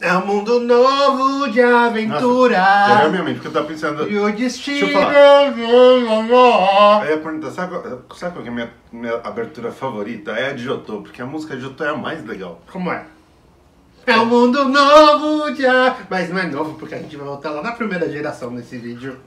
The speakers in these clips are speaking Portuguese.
É um mundo novo de aventura. Nossa, realmente, porque eu tava pensando... E o destino... Deixa eu falar. Eu ia perguntar, sabe qual que é a minha abertura favorita? É a de Jotô, porque a música de Jotô é a mais legal. Como é? É um mundo novo de... Mas não é novo, porque a gente vai voltar lá na primeira geração nesse vídeo.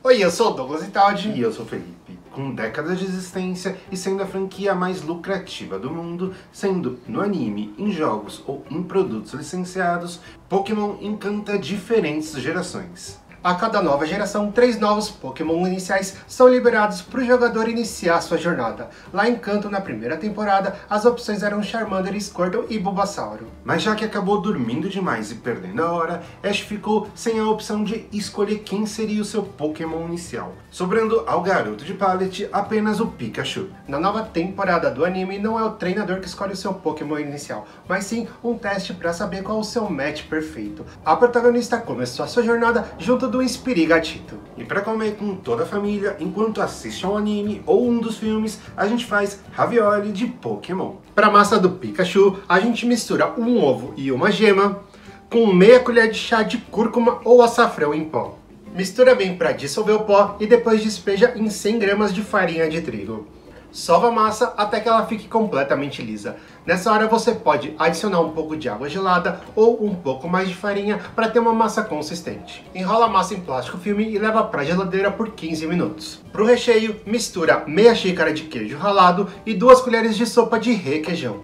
Oi, eu sou o Douglas Italdi. E eu sou o Felipe. Com décadas de existência e sendo a franquia mais lucrativa do mundo, sendo no anime, em jogos ou em produtos licenciados, Pokémon encanta diferentes gerações. A cada nova geração, 3 novos Pokémon iniciais são liberados para o jogador iniciar sua jornada. Lá em Kanto, na primeira temporada, as opções eram Charmander, Squirtle e Bulbasauro. Mas já que acabou dormindo demais e perdendo a hora, Ash ficou sem a opção de escolher quem seria o seu Pokémon inicial, sobrando ao garoto de pallet apenas o Pikachu. Na nova temporada do anime, não é o treinador que escolhe o seu Pokémon inicial, mas sim um teste para saber qual é o seu match perfeito. A protagonista começou a sua jornada junto do Espirigatito. E para comer com toda a família, enquanto assiste ao anime ou um dos filmes, a gente faz ravioli de Pokémon. Para a massa do Pikachu, a gente mistura um ovo e uma gema com meia colher de chá de cúrcuma ou açafrão em pó. Mistura bem para dissolver o pó e depois despeja em 100 gramas de farinha de trigo. Sova a massa até que ela fique completamente lisa. Nessa hora você pode adicionar um pouco de água gelada ou um pouco mais de farinha para ter uma massa consistente. Enrola a massa em plástico filme e leva para a geladeira por 15 minutos. Para o recheio, mistura meia xícara de queijo ralado e 2 colheres de sopa de requeijão.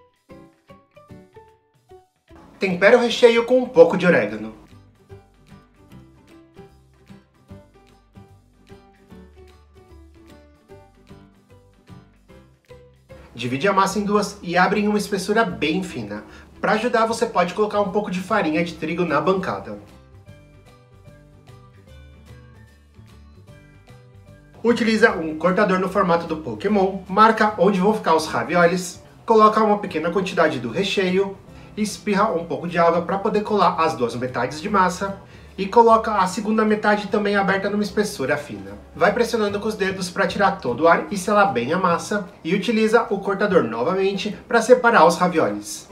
Tempera o recheio com um pouco de orégano. Divide a massa em duas e abre em uma espessura bem fina. Para ajudar, você pode colocar um pouco de farinha de trigo na bancada. Utiliza um cortador no formato do Pokémon, marca onde vão ficar os raviolis, coloca uma pequena quantidade do recheio, espirra um pouco de água para poder colar as duas metades de massa, e coloca a segunda metade também aberta numa espessura fina. Vai pressionando com os dedos para tirar todo o ar e selar bem a massa, e utiliza o cortador novamente para separar os raviolis.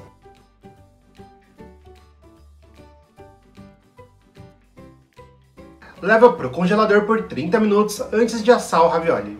Leva para o congelador por 30 minutos antes de assar o ravioli.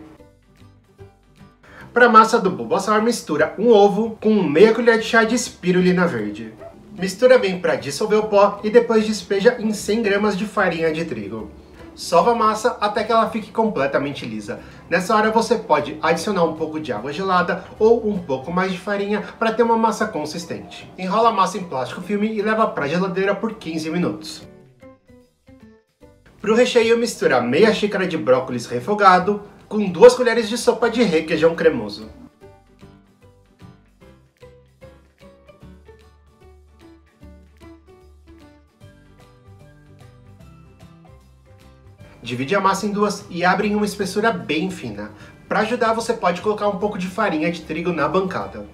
Para a massa do Bulbasaur, mistura um ovo com meia colher de chá de espirulina verde. Mistura bem para dissolver o pó e depois despeja em 100 gramas de farinha de trigo. Sova a massa até que ela fique completamente lisa. Nessa hora você pode adicionar um pouco de água gelada ou um pouco mais de farinha para ter uma massa consistente. Enrola a massa em plástico filme e leva para a geladeira por 15 minutos. Para o recheio, mistura meia xícara de brócolis refogado com 2 colheres de sopa de requeijão cremoso. Divide a massa em duas e abre em uma espessura bem fina. Para ajudar, você pode colocar um pouco de farinha de trigo na bancada.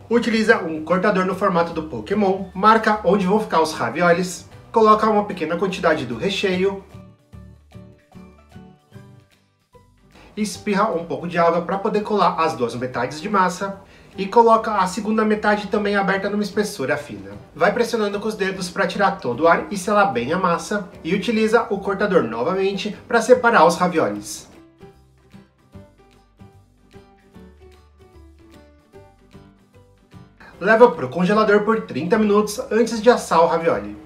Utiliza um cortador no formato do Pokémon, marca onde vão ficar os raviolis, coloca uma pequena quantidade do recheio, espirra um pouco de água para poder colar as duas metades de massa, e coloca a segunda metade também aberta numa espessura fina. Vai pressionando com os dedos para tirar todo o ar e selar bem a massa, e utiliza o cortador novamente para separar os raviolis. Leva para o congelador por 30 minutos antes de assar o ravioli.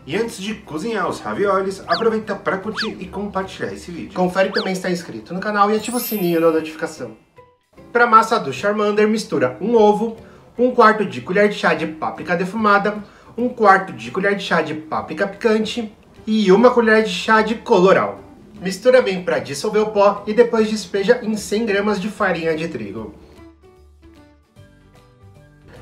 E antes de cozinhar os raviolis, aproveita para curtir e compartilhar esse vídeo. Confere também se está inscrito no canal e ativa o sininho da notificação. Para a massa do Charmander, mistura um ovo, 1/4 de colher de chá de páprica defumada, 1/4 de colher de chá de páprica picante e 1 colher de chá de colorau. Mistura bem para dissolver o pó e depois despeja em 100 gramas de farinha de trigo.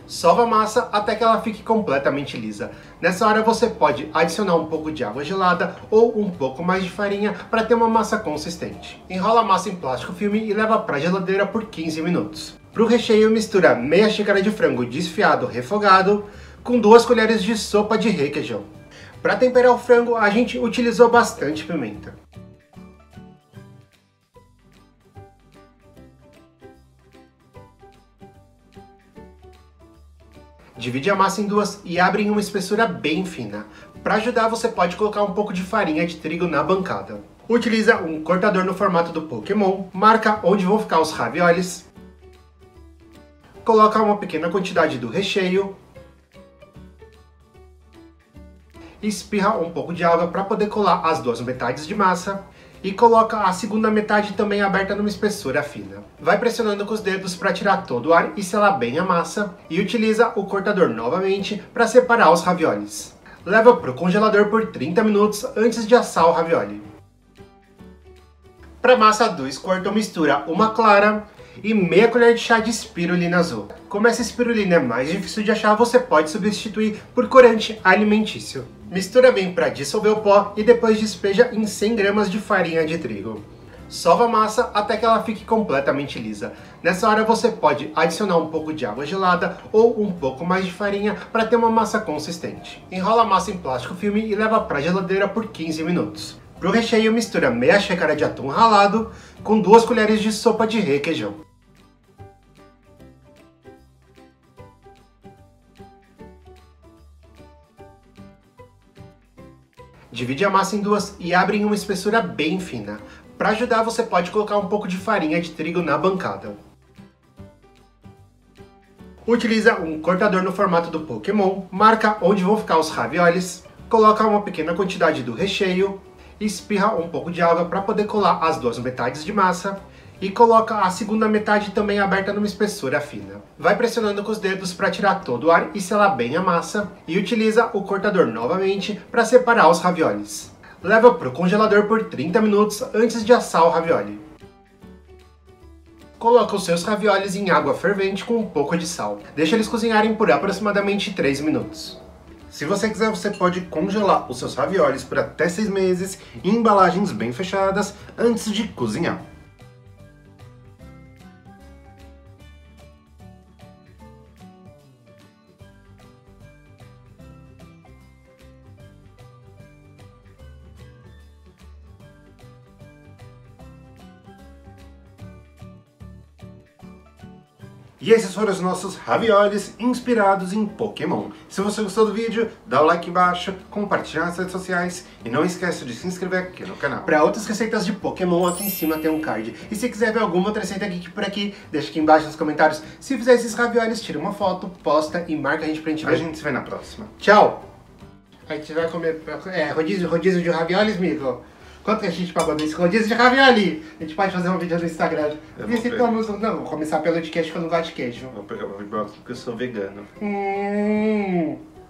Sova a massa até que ela fique completamente lisa. Nessa hora você pode adicionar um pouco de água gelada ou um pouco mais de farinha para ter uma massa consistente. Enrola a massa em plástico filme e leva para a geladeira por 15 minutos. Para o recheio, mistura meia xícara de frango desfiado refogado com 2 colheres de sopa de requeijão. Para temperar o frango, a gente utilizou bastante pimenta. Divide a massa em duas e abre em uma espessura bem fina. Para ajudar, você pode colocar um pouco de farinha de trigo na bancada. Utiliza um cortador no formato do Pokémon, marca onde vão ficar os raviolis. Coloca uma pequena quantidade do recheio. Espirra um pouco de água para poder colar as 2 metades de massa. E coloca a segunda metade também aberta numa espessura fina. Vai pressionando com os dedos para tirar todo o ar e selar bem a massa. E utiliza o cortador novamente para separar os raviolis. Leva para o congelador por 30 minutos antes de assar o ravioli. Para massa do escorto, mistura uma clara e meia colher de chá de espirulina azul. Como essa espirulina é mais difícil de achar, você pode substituir por corante alimentício. Mistura bem para dissolver o pó e depois despeja em 100 gramas de farinha de trigo. Sova a massa até que ela fique completamente lisa. Nessa hora você pode adicionar um pouco de água gelada ou um pouco mais de farinha para ter uma massa consistente. Enrola a massa em plástico filme e leva para a geladeira por 15 minutos. Para o recheio, mistura meia xícara de atum ralado com 2 colheres de sopa de requeijão. Divide a massa em duas e abre em uma espessura bem fina. Para ajudar, você pode colocar um pouco de farinha de trigo na bancada. Utiliza um cortador no formato do Pokémon, marca onde vão ficar os raviolis, coloca uma pequena quantidade do recheio, espirra um pouco de água para poder colar as 2 metades de massa e coloca a segunda metade também aberta numa espessura fina. Vai pressionando com os dedos para tirar todo o ar e selar bem a massa e utiliza o cortador novamente para separar os raviolis. Leva para o congelador por 30 minutos antes de assar o ravioli. Coloca os seus raviolis em água fervente com um pouco de sal. Deixa eles cozinharem por aproximadamente 3 minutos. Se você quiser, você pode congelar os seus raviolis por até 6 meses em embalagens bem fechadas antes de cozinhar. E esses foram os nossos raviolis inspirados em Pokémon. Se você gostou do vídeo, dá o like embaixo, compartilha nas redes sociais e não esqueça de se inscrever aqui no canal. Para outras receitas de Pokémon, aqui em cima tem um card. E se quiser ver alguma outra receita geek por aqui, deixa aqui embaixo nos comentários. Se fizer esses raviolis, tira uma foto, posta e marca a gente pra gente ver. A gente se vê na próxima. Tchau! A gente vai comer rodízio de raviolis, amigo. Quanto que a gente pagou nesse rodízio de ravioli? A gente pode fazer um vídeo no Instagram. Visitamos... Não, vou começar pelo de queijo, que eu não gosto de queijo. Vou pegar o brócolis porque eu sou vegano.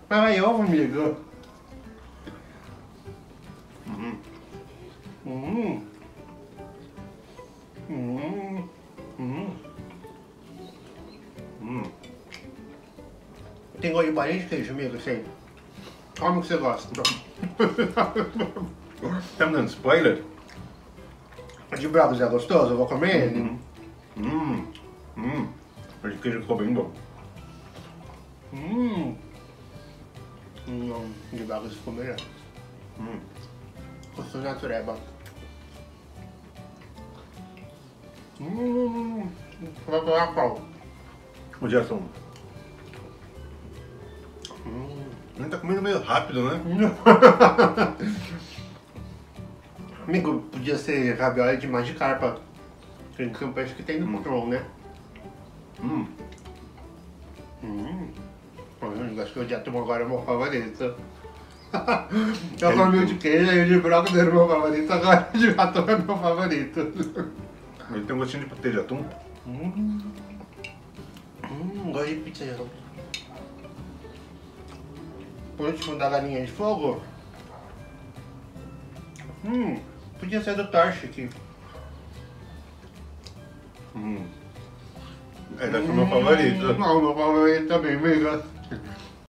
Mas vai ovo, amigo. Tem gosto de bolinha de queijo, amigo, sei. Como que você gosta? Tá me dando spoiler? De brócolis é gostoso? Eu vou comer ele. O de queijo ficou bem bom. De brócolis ficou melhor. Gostoso natureba. Vai pegar qual? O de atum. A gente tá comendo meio rápido, né? Amigo, podia ser ravioli de Magikarpa. Tem campanha que tem no Pokémon, né? Eu acho que o de atum agora é o meu favorito. Eu comi o de queijo e o de brócolis era o meu favorito, agora o de atum é o meu favorito. Ele tem um gostinho de patê de atum. Gosto de pizza de atum. Por último, da galinha de fogo. Podia ser do Torch aqui. É daqui o meu favorito. Não, meu favorito também, amiga.